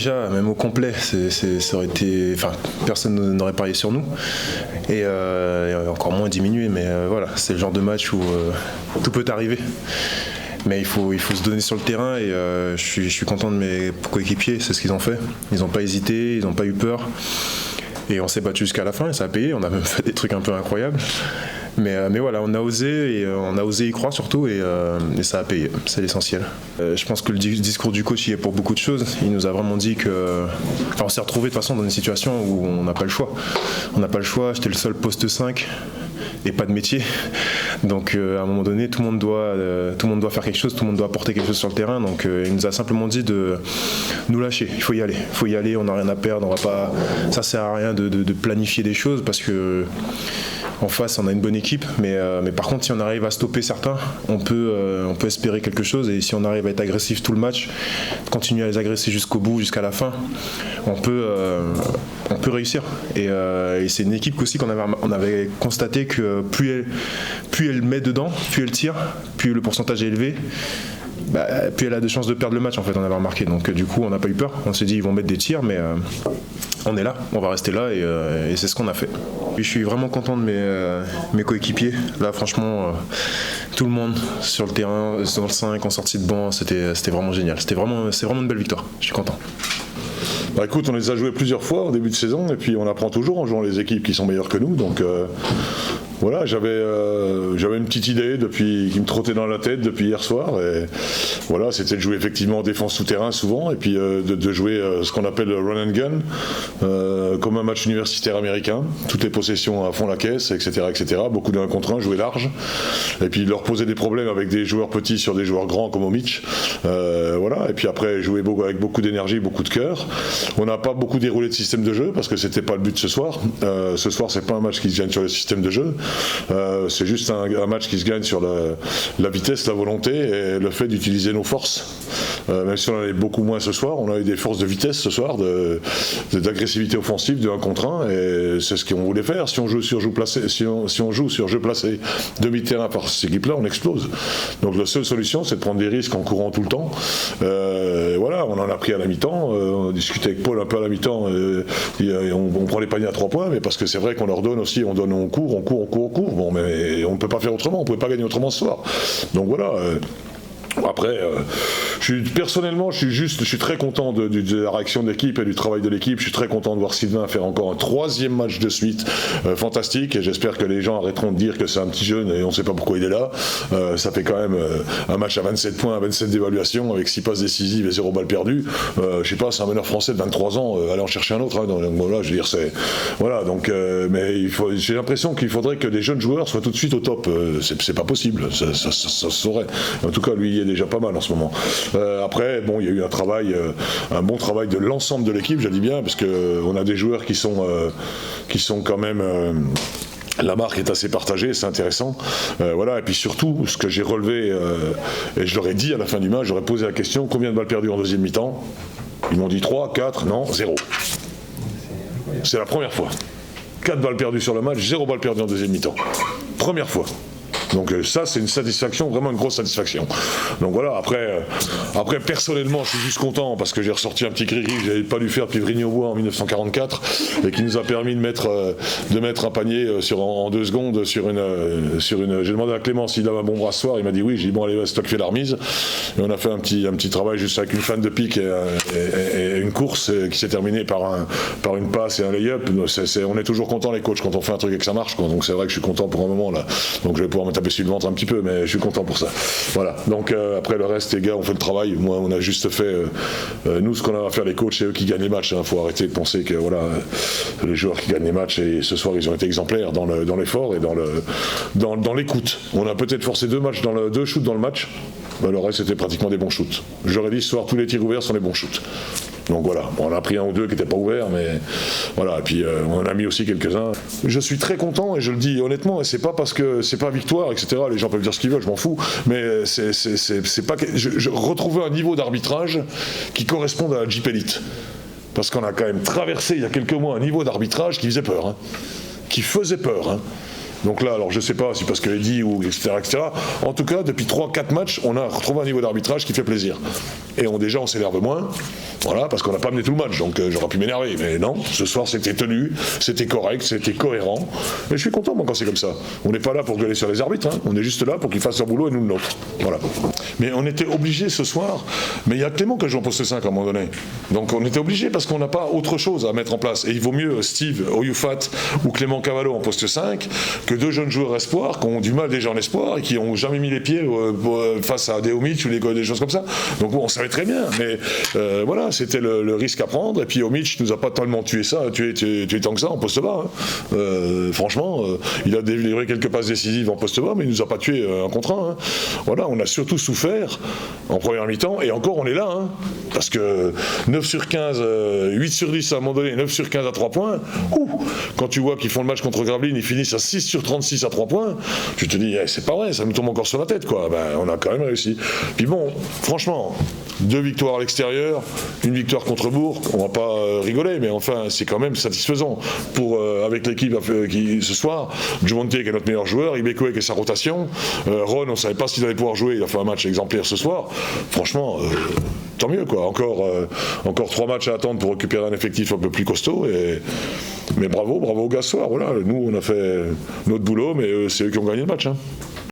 déjà, même au complet, ça aurait été, enfin, personne n'aurait parié sur nous. Et encore moins diminué, mais voilà, c'est le genre de match où tout peut arriver. Mais il faut se donner sur le terrain et je suis content de mes coéquipiers, c'est ce qu'ils ont fait. Ils n'ont pas hésité, ils n'ont pas eu peur. Et on s'est battu jusqu'à la fin et ça a payé. On a même fait des trucs un peu incroyables. Mais voilà, on a osé et on a osé y croire surtout et ça a payé, c'est l'essentiel. Je pense que le discours du coach il est pour beaucoup de choses. Il nous a vraiment dit que... Enfin, on s'est retrouvé de toute façon dans une situation où on n'a pas le choix. On n'a pas le choix, j'étais le seul poste 5 et pas de métier. Donc à un moment donné, tout le monde doit faire quelque chose, tout le monde doit apporter quelque chose sur le terrain. Donc il nous a simplement dit de nous lâcher, il faut y aller, on n'a rien à perdre, on va pas... Ça sert à rien de planifier des choses parce que en face on a une bonne équipe, mais par contre si on arrive à stopper certains, on peut espérer quelque chose et si on arrive à être agressif tout le match, continuer à les agresser jusqu'au bout, jusqu'à la fin, on peut réussir. Et c'est une équipe aussi on avait constaté que plus elle met dedans, plus elle tire, plus le pourcentage est élevé. Puis elle a de chances de perdre le match en fait, on avait remarqué. Donc du coup on n'a pas eu peur, on s'est dit ils vont mettre des tirs mais on est là, on va rester là et c'est ce qu'on a fait. Et je suis vraiment content de mes coéquipiers. Là franchement tout le monde sur le terrain, dans le 5, en sortie de banc, c'était vraiment génial. C'est vraiment une belle victoire, je suis content. Bah écoute, on les a joués plusieurs fois au début de saison et puis on apprend toujours en jouant les équipes qui sont meilleures que nous. Donc voilà, j'avais une petite idée qui me trottait dans la tête depuis hier soir. Et voilà, c'était de jouer effectivement en défense souterrain souvent et puis de jouer ce qu'on appelle le run and gun, comme un match universitaire américain. Toutes les possessions à fond la caisse, etc. Beaucoup d'un contre un, jouer large. Et puis leur poser des problèmes avec des joueurs petits sur des joueurs grands comme Omic. Voilà, et puis après jouer avec beaucoup d'énergie, beaucoup de cœur. On n'a pas beaucoup déroulé de système de jeu parce que c'était pas le but ce soir. Ce soir, c'est pas un match qui se gagne sur le système de jeu. C'est juste un match qui se gagne sur la vitesse, la volonté et le fait d'utiliser nos forces. Même si on en avait beaucoup moins ce soir, on a eu des forces de vitesse ce soir, d'agressivité offensive, de 1 contre 1, et c'est ce qu'on voulait faire. Si on joue sur jeu placé, si on joue sur jeu placé demi-terrain par cette équipe-là, on explose. Donc la seule solution, c'est de prendre des risques en courant tout le temps. Voilà, on en a pris à la mi-temps. On discutait avec Paul un peu à la mi-temps. On prend les paniers à 3 points, mais parce que c'est vrai qu'on leur donne aussi, on court. Bon, mais on ne peut pas faire autrement, on ne pouvait pas gagner autrement ce soir. Donc voilà. Après, personnellement, je suis très content de la réaction de l'équipe et du travail de l'équipe. Je suis très content de voir Sylvain faire encore un 3e match de suite fantastique. Et j'espère que les gens arrêteront de dire que c'est un petit jeune et on ne sait pas pourquoi il est là. Ça fait quand même un match à 27 points, à 27 d'évaluation, avec 6 passes décisives et 0 balles perdues. Je sais pas, c'est un meneur français de 23 ans. Allez en chercher un autre. Hein. Donc voilà, je veux dire, c'est voilà. Donc, mais j'ai l'impression qu'il faudrait que des jeunes joueurs soient tout de suite au top. C'est pas possible. Ça se saurait. En tout cas, lui, il est déjà pas mal en ce moment. Après, bon, il y a eu un bon travail de l'ensemble de l'équipe, je dis bien, parce que on a des joueurs qui sont quand même. La marque est assez partagée, c'est intéressant. Voilà, et puis surtout, ce que j'ai relevé, et je leur ai dit à la fin du match, j'aurais posé la question, combien de balles perdues en deuxième mi-temps ? Ils m'ont dit 3, 4, non, 0. C'est la première fois. 4 balles perdues sur le match, 0 balles perdues en deuxième mi-temps. Première fois. Donc ça, c'est une satisfaction, vraiment une grosse satisfaction. Donc voilà, après personnellement, je suis juste content parce que j'ai ressorti un petit cri-cri que j'avais pas dû faire depuis Vrigne-aux-Bois en 1944 et qui nous a permis de mettre un panier en 2 secondes sur une. J'ai demandé à Clément s'il avait un bon bras ce soir, il m'a dit oui, j'ai dit bon allez, c'est toi qui fais la remise. Et on a fait un petit travail juste avec une fan de pique et une course qui s'est terminée par une passe et un lay-up. On est toujours content les coachs quand on fait un truc et que ça marche, quoi. Donc c'est vrai que je suis content pour un moment là. Donc je vais pouvoir me taper sur le ventre un petit peu, mais je suis content pour ça. Voilà. Donc après le reste, les gars, on fait le travail. Moi, on a juste fait nous ce qu'on a à faire les coachs, c'est eux qui gagnent les matchs. Faut arrêter de penser que voilà, les joueurs qui gagnent les matchs et ce soir ils ont été exemplaires dans l'effort et dans l'écoute. On a peut-être forcé 2 shoots dans le match. Le reste c'était pratiquement des bons shoots. J'aurais dit ce soir tous les tirs ouverts sont des bons shoots. Donc voilà, on a pris 1 ou 2 qui n'étaient pas ouverts, mais voilà, et puis on en a mis aussi quelques-uns. Je suis très content et je le dis honnêtement, et c'est pas parce que c'est pas victoire, etc. Les gens peuvent dire ce qu'ils veulent, je m'en fous, mais c'est pas que je retrouvais un niveau d'arbitrage qui corresponde à la Jeep Elite. Parce qu'on a quand même traversé il y a quelques mois un niveau d'arbitrage qui faisait peur, hein. Donc là, alors je sais pas si parce que Eddy ou etc. En tout cas, depuis 3-4 matchs, on a retrouvé un niveau d'arbitrage qui fait plaisir. Et déjà on s'énerve moins, voilà, parce qu'on n'a pas mené tout le match, donc j'aurais pu m'énerver. Mais non, ce soir c'était tenu, c'était correct, c'était cohérent. Et je suis content moi quand c'est comme ça. On n'est pas là pour gueuler sur les arbitres, hein. On est juste là pour qu'ils fassent leur boulot et nous le nôtre. Voilà. Mais on était obligé ce soir, mais il y a Clément qui joue en poste 5 à un moment donné. Donc on était obligé parce qu'on n'a pas autre chose à mettre en place. Et il vaut mieux Steve Oyufat ou Clément Cavallo en poste 5 que 2 jeunes joueurs espoirs qui ont du mal déjà en espoir et qui n'ont jamais mis les pieds face à Deomic ou des choses comme ça. Donc bon, on savait très bien, mais voilà, c'était le risque à prendre. Et puis Omic nous a pas tellement tué tant que ça en poste bas. Hein. Franchement, il a délivré quelques passes décisives en poste bas, mais il nous a pas tué un contre un. Hein. Voilà, on a surtout souffert en première mi-temps, et encore on est là, hein, parce que 9 sur 15, 8 sur 10 à un moment donné, 9 sur 15 à 3 points, quand tu vois qu'ils font le match contre Gravelines, ils finissent à 6 sur 36 à 3 points, tu te dis, c'est pas vrai, ça nous tombe encore sur la tête, quoi. Ben, on a quand même réussi. Puis bon, franchement, 2 victoires à l'extérieur, une victoire contre Bourg, on va pas rigoler, mais enfin c'est quand même satisfaisant pour avec l'équipe qui ce soir, Jumonte qui est notre meilleur joueur, Ibeko qui est sa rotation, Ron on savait pas s'il allait pouvoir jouer, il a fait un match exemplaire ce soir, franchement tant mieux quoi, encore 3 matchs à attendre pour récupérer un effectif un peu plus costaud, mais bravo aux gars ce soir, voilà, nous on a fait notre boulot, mais c'est eux qui ont gagné le match. Hein.